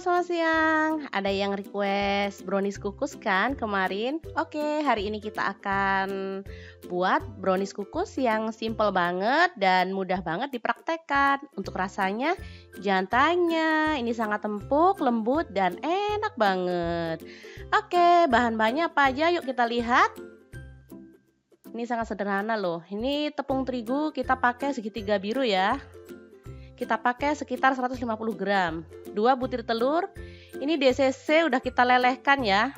selamat siang. Ada yang request brownies kukus kan kemarin? Oke, hari ini kita akan buat brownies kukus yang simple banget dan mudah banget dipraktekkan. Untuk rasanya, jangan tanya, ini sangat empuk, lembut, dan enak banget. Oke, bahan-bahannya apa aja? Yuk kita lihat. Ini sangat sederhana loh. Ini tepung terigu kita pakai segitiga biru ya. Kita pakai sekitar 150 gram. 2 butir telur. Ini DCC udah kita lelehkan ya.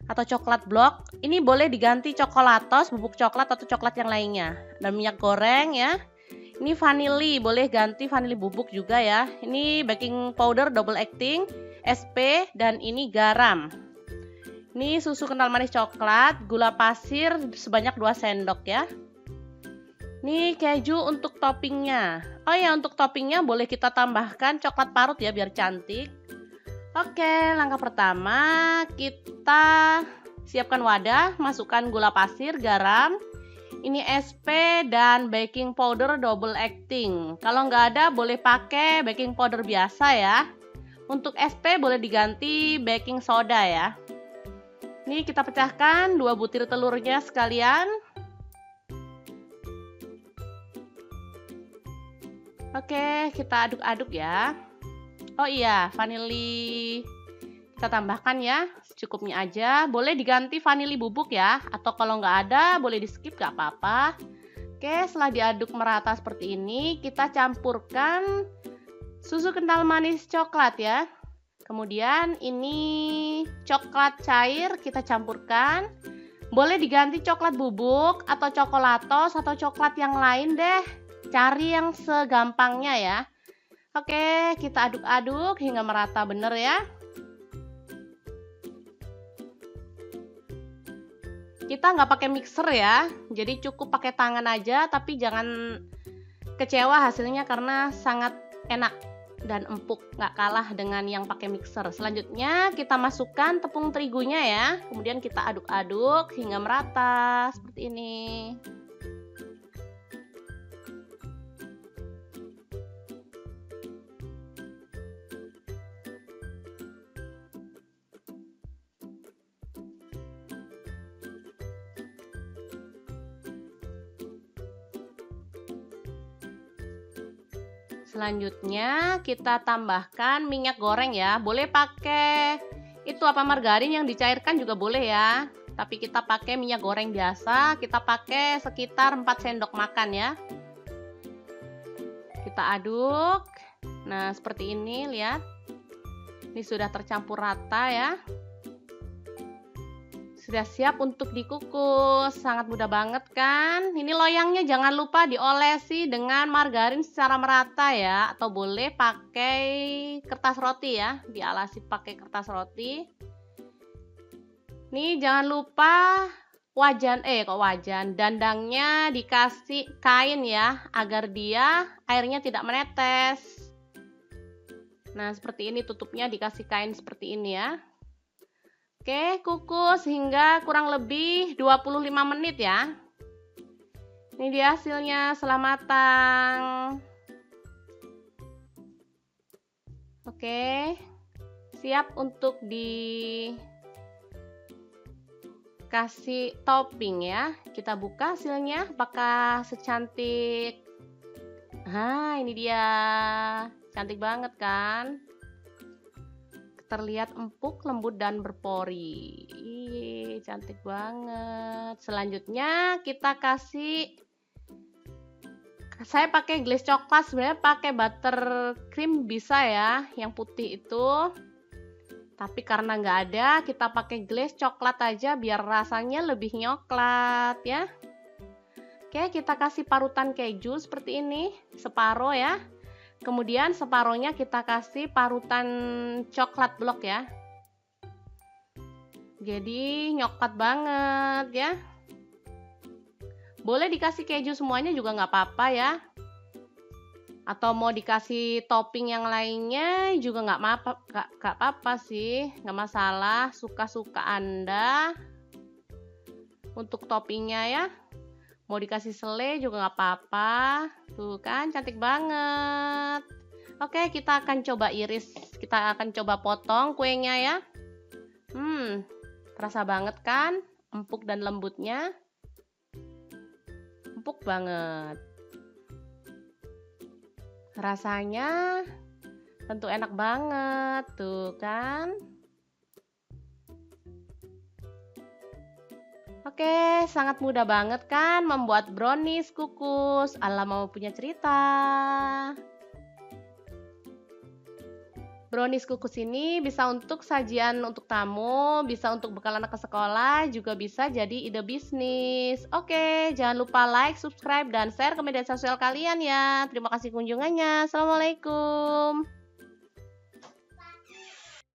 Atau coklat blok. Ini boleh diganti coklatos, bubuk coklat atau coklat yang lainnya. Dan minyak goreng ya. Ini vanili, boleh ganti vanili bubuk juga ya. Ini baking powder double acting, SP, dan ini garam. Ini susu kental manis coklat, gula pasir sebanyak 2 sendok ya. Ini keju untuk toppingnya. Oh ya, untuk toppingnya boleh kita tambahkan coklat parut ya biar cantik. Oke, langkah pertama kita siapkan wadah, masukkan gula pasir, garam. Ini SP dan baking powder double acting. Kalau nggak ada boleh pakai baking powder biasa ya. Untuk SP boleh diganti baking soda ya. Ini kita pecahkan 2 butir telurnya sekalian. Oke, kita aduk-aduk ya. Oh iya, vanili kita tambahkan ya, secukupnya aja. Boleh diganti vanili bubuk ya, atau kalau nggak ada boleh di skip nggak apa-apa. Oke, setelah diaduk merata seperti ini, kita campurkan susu kental manis coklat ya. Kemudian ini coklat cair kita campurkan. Boleh diganti coklat bubuk atau coklatos atau coklat yang lain deh. Cari yang segampangnya ya. Oke, kita aduk-aduk hingga merata bener ya. Kita nggak pakai mixer ya, jadi cukup pakai tangan aja, tapi jangan kecewa hasilnya karena sangat enak dan empuk, nggak kalah dengan yang pakai mixer. Selanjutnya kita masukkan tepung terigunya ya, kemudian kita aduk-aduk hingga merata seperti ini. Selanjutnya kita tambahkan minyak goreng ya. Boleh pakai itu margarin yang dicairkan juga boleh ya. Tapi kita pakai minyak goreng biasa. Kita pakai sekitar 4 sendok makan ya. Kita aduk. Nah, seperti ini lihat. Ini sudah tercampur rata ya. Sudah siap untuk dikukus, sangat mudah banget kan? Ini loyangnya jangan lupa diolesi dengan margarin secara merata ya, atau boleh pakai kertas roti ya, dialasi pakai kertas roti. Nih jangan lupa dandangnya dikasih kain ya, agar dia airnya tidak menetes. Nah seperti ini tutupnya dikasih kain seperti ini ya. Oke, kukus hingga kurang lebih 25 menit ya. Ini dia hasilnya setelah matang. Oke, siap untuk dikasih topping ya. Kita buka hasilnya, apakah secantik? Nah, ini dia. Cantik banget kan? Terlihat empuk, lembut, dan berpori. Ih, cantik banget. Selanjutnya kita kasih, saya pakai glaze coklat, sebenarnya pakai buttercream bisa ya, yang putih itu. Tapi karena nggak ada, kita pakai glaze coklat aja biar rasanya lebih nyoklat ya. Oke, kita kasih parutan keju seperti ini, separuh ya. Kemudian separohnya kita kasih parutan coklat blok ya. Jadi nyoklat banget ya. Boleh dikasih keju semuanya juga nggak apa-apa ya. Atau mau dikasih topping yang lainnya juga nggak apa-apa sih, nggak masalah. Suka-suka Anda untuk toppingnya ya. Mau dikasih selai juga nggak apa-apa. Tuh kan cantik banget. Oke, kita akan coba iris, kita akan coba potong kuenya ya. Terasa banget kan? Empuk dan lembutnya. Empuk banget. Rasanya tentu enak banget, tuh kan? Oke, sangat mudah banget kan membuat brownies kukus ala Mama Punya Cerita. Brownies kukus ini bisa untuk sajian untuk tamu, bisa untuk bekal anak ke sekolah, juga bisa jadi ide bisnis. Oke, jangan lupa like, subscribe, dan share ke media sosial kalian ya. Terima kasih kunjungannya. Assalamualaikum.